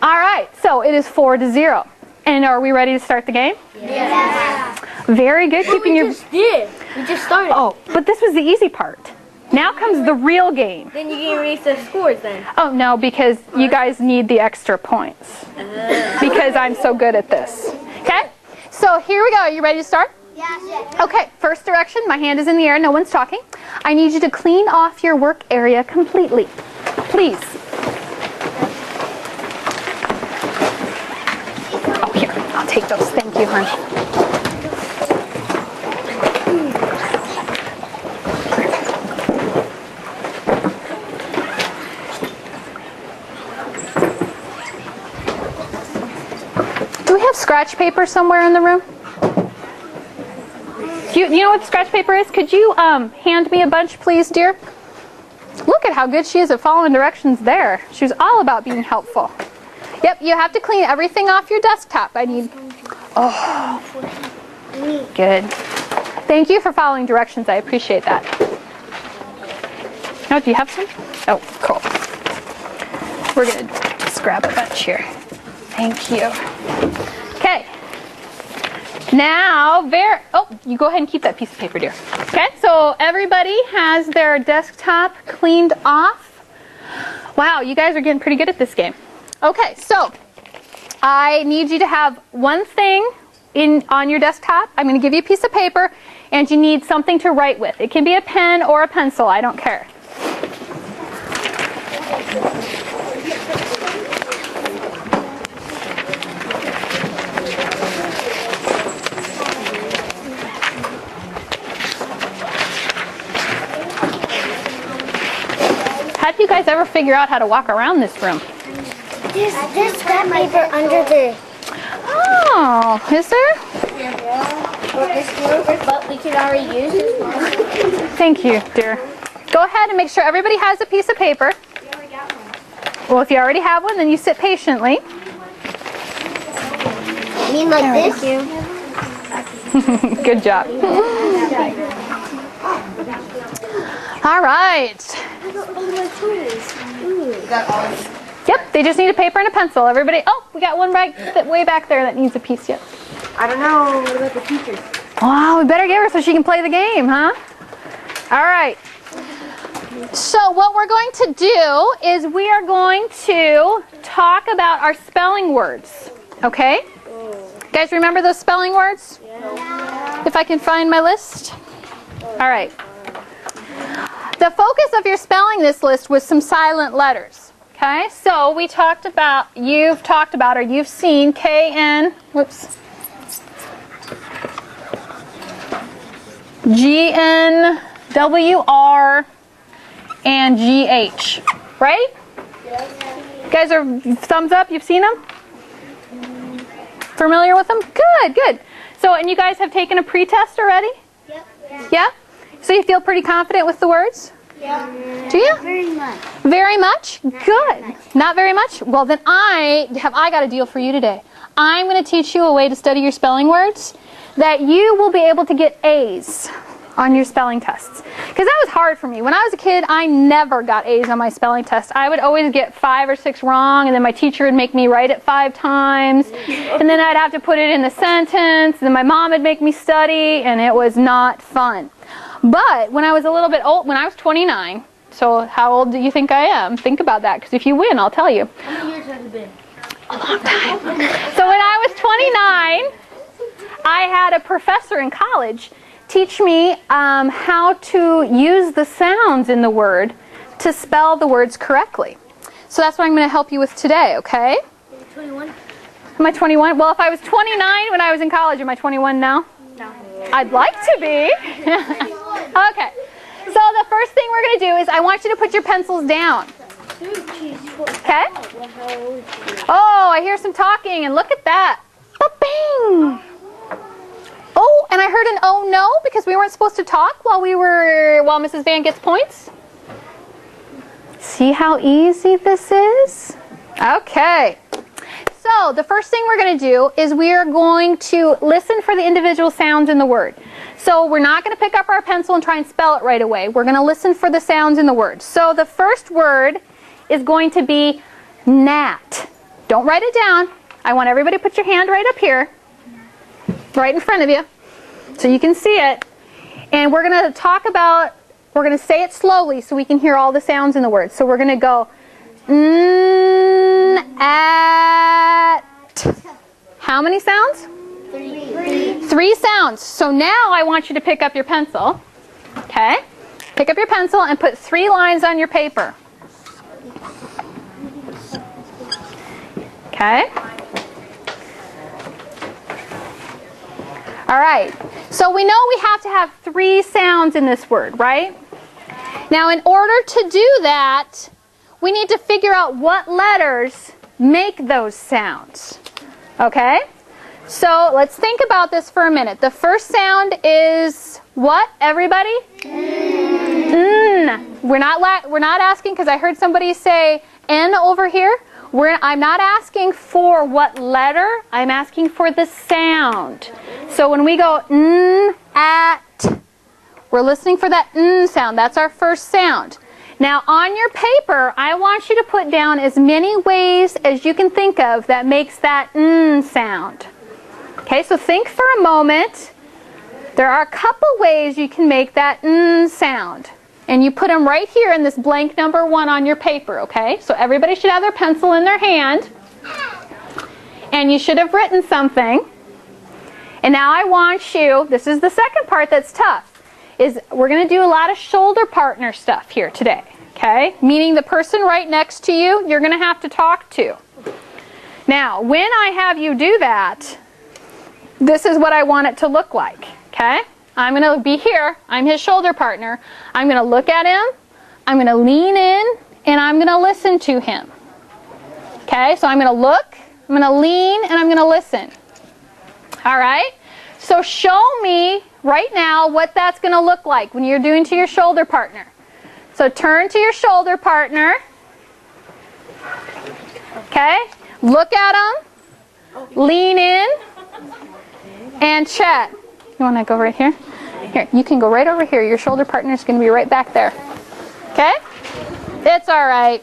All right, so it is 4-0. And are we ready to start the game? Yes. Very good. Keeping your. We just started. Oh, but this was the easy part. Now comes the real game. Then you can erase the scores then. Oh, no, because you guys need the extra points. Because I'm so good at this. Okay? So here we go. Are you ready to start? Yes. Okay, first direction. My hand is in the air. No one's talking. I need you to clean off your work area completely. Please. Oh, here. I'll take those. Thank you, hon. Do we have scratch paper somewhere in the room? You know what scratch paper is? Could you hand me a bunch, please, dear? Look at how good she is at following directions there. She was all about being helpful. Yep, you have to clean everything off your desktop. I need... Oh, good. Thank you for following directions. I appreciate that. Oh, do you have some? Oh, cool. We're going to just grab a bunch here. Thank you. Okay. Now, you go ahead and keep that piece of paper, dear. Okay, so everybody has their desktop cleaned off. Wow, you guys are getting pretty good at this game. Okay, so I need you to have one thing on your desktop. I'm going to give you a piece of paper, and you need something to write with. It can be a pen or a pencil, I don't care. How do you guys ever figure out how to walk around this room? There's scrap paper under the... Oh, is there? Yeah. But we can already use this one. Thank you, dear. Go ahead and make sure everybody has a piece of paper. Well, if you already have one, then you sit patiently. I mean like this? Good job. All right. Yep, they just need a paper and a pencil. Everybody, oh, we got one right way back there that needs a piece yet. I don't know. What about the teacher? Wow, we better get her so she can play the game, huh? All right. So what we're going to do is we are going to talk about our spelling words. Okay? You guys remember those spelling words? Yeah. If I can find my list. All right. The focus of your spelling this list was some silent letters. Okay? So we talked about, you've seen K-N, G-N-W-R, and G-H. Right? You guys are, thumbs up, you've seen them? Familiar with them? Good, good. So, and you guys have taken a pre-test already? Yep. Yeah? So you feel pretty confident with the words? Yeah. Do you? Very much. Very much? Good. Not very much? Well, then I got a deal for you today. I'm going to teach you a way to study your spelling words that you will be able to get A's on your spelling tests. Because that was hard for me. When I was a kid, I never got A's on my spelling test. I would always get 5 or 6 wrong, and then my teacher would make me write it 5 times. And then I'd have to put it in the sentence, and then my mom would make me study, and it was not fun. But when I was a little bit old, when I was 29, so how old do you think I am? Think about that, because if you win, I'll tell you. How many years has it been? A long time. So when I was 29, I had a professor in college teach me how to use the sounds in the word to spell the words correctly. So that's what I'm going to help you with today, okay? Are you 21? Am I 21? Well, if I was 29 when I was in college, am I 21 now? No. I'd like to be. Okay. So the first thing we're going to do is I want you to put your pencils down. Okay? Oh, I hear some talking, and look at that. Ba-bing! Oh, and I heard an oh no because we weren't supposed to talk while Mrs. Van gets points. See how easy this is? Okay. So the first thing we're going to do is we are going to listen for the individual sounds in the word. So we're not going to pick up our pencil and try and spell it right away. We're going to listen for the sounds in the word. So the first word is going to be gnat. Don't write it down. I want everybody to put your hand right up here, right in front of you, so you can see it. And we're going to we're going to say it slowly so we can hear all the sounds in the word. So we're going to go, at. How many sounds? 3. 3 sounds. So now I want you to pick up your pencil. Okay? Pick up your pencil and put 3 lines on your paper. Okay? All right. So we know we have to have 3 sounds in this word, right? Now in order to do that, we need to figure out what letters make those sounds. Okay? So let's think about this for a minute. The first sound is what, everybody? N. We're not asking, because I heard somebody say N over here. I'm not asking for what letter. I'm asking for the sound. So when we go N, at, we're listening for that N sound. That's our first sound. Now on your paper, I want you to put down as many ways as you can think of that makes that N sound. Okay, so think for a moment. There are a couple ways you can make that N sound. And you put them right here in this blank number 1 on your paper, okay? So everybody should have their pencil in their hand. And you should have written something. And now I want you, this is the second part that's tough, is we're going to do a lot of shoulder partner stuff here today, okay? Meaning the person right next to you, you're going to have to talk to. Now, when I have you do that, this is what I want it to look like, okay? I'm going to be here. I'm his shoulder partner. I'm going to look at him. I'm going to lean in, and I'm going to listen to him. Okay, so I'm going to look, I'm going to lean, and I'm going to listen. All right? So show me right now what that's going to look like when you're doing to your shoulder partner. So turn to your shoulder partner. Okay? Look at him. Lean in. And chat. You want to go right here? Here, you can go right over here. Your shoulder partner is going to be right back there. Okay? It's all right.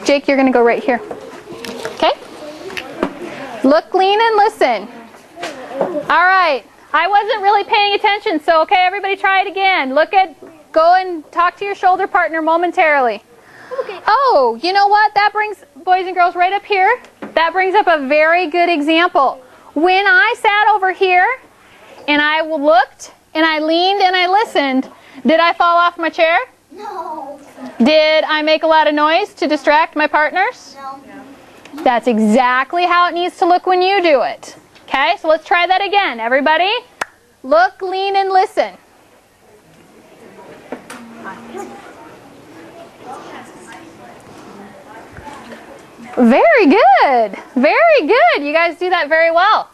Jake, you're going to go right here. Okay? Look, lean, and listen. All right. I wasn't really paying attention, so okay, everybody try it again. Go and talk to your shoulder partner momentarily. Okay. Oh, you know what? That brings, boys and girls, right up here. That brings up a very good example. When I sat over here and I looked and I leaned and I listened, did I fall off my chair? No. Did I make a lot of noise to distract my partners? No. That's exactly how it needs to look when you do it. Okay, so let's try that again. Everybody, look, lean, and listen. Very good. Very good. You guys do that very well.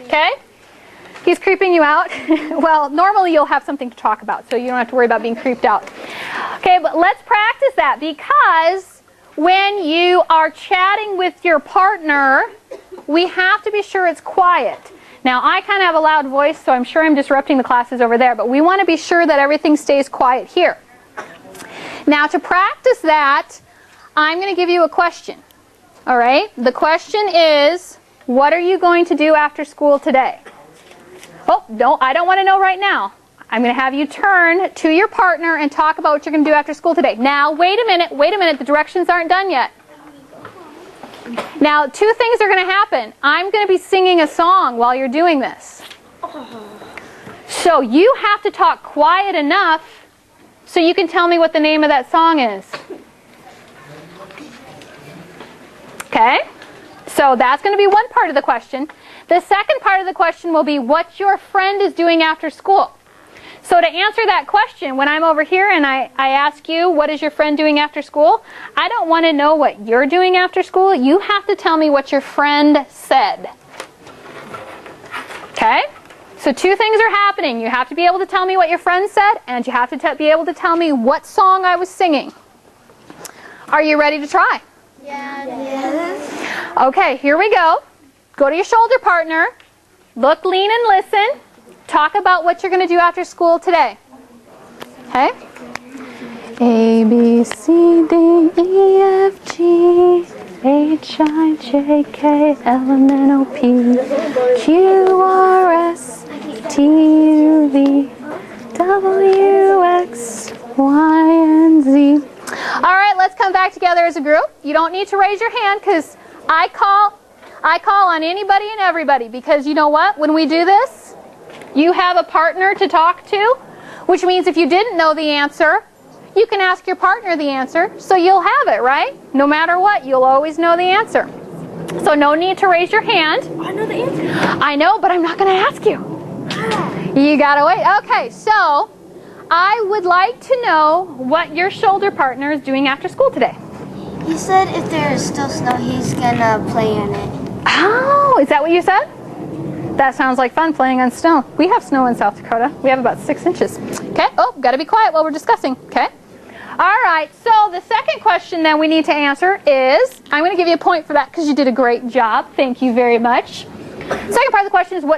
Okay? He's creeping you out. Well, normally you'll have something to talk about, so you don't have to worry about being creeped out. Okay, but let's practice that, because when you are chatting with your partner, we have to be sure it's quiet. Now, I kind of have a loud voice, so I'm sure I'm disrupting the classes over there, but we want to be sure that everything stays quiet here. Now, to practice that, I'm going to give you a question. All right? The question is, what are you going to do after school today? Oh, no, I don't want to know right now. I'm going to have you turn to your partner and talk about what you're going to do after school today. Now, wait a minute, the directions aren't done yet. Now, 2 things are going to happen. I'm going to be singing a song while you're doing this. So you have to talk quiet enough so you can tell me what the name of that song is. Okay? So that's going to be one part of the question. The second part of the question will be what your friend is doing after school. So to answer that question, when I'm over here and I ask you, what is your friend doing after school? I don't want to know what you're doing after school. You have to tell me what your friend said. Okay? So 2 things are happening. You have to be able to tell me what your friend said, and you have to be able to tell me what song I was singing. Are you ready to try? Yes. Okay, here we go. Go to your shoulder partner. Look, lean, and listen. Talk about what you're going to do after school today. Okay? A, B, C, D, E, F, G, H, I, J, K, L, M, N, O, P, Q, R, S, T, U, V, W, X, Y, and Z. All right, let's come back together as a group. You don't need to raise your hand because I call on anybody and everybody, because you know what? When we do this, you have a partner to talk to, which means if you didn't know the answer, you can ask your partner the answer, so you'll have it, right? No matter what, you'll always know the answer. So no need to raise your hand. I know the answer. I know, but I'm not going to ask you. You gotta wait. Okay, so I would like to know what your shoulder partner is doing after school today. He said if there is still snow, he's gonna play in it. Oh, is that what you said? That sounds like fun, playing on snow. We have snow in South Dakota. We have about 6 inches. Okay, oh, gotta be quiet while we're discussing, okay? All right, so the second question then we need to answer is, I'm gonna give you a point for that because you did a great job. Thank you very much. Second part of the question is, what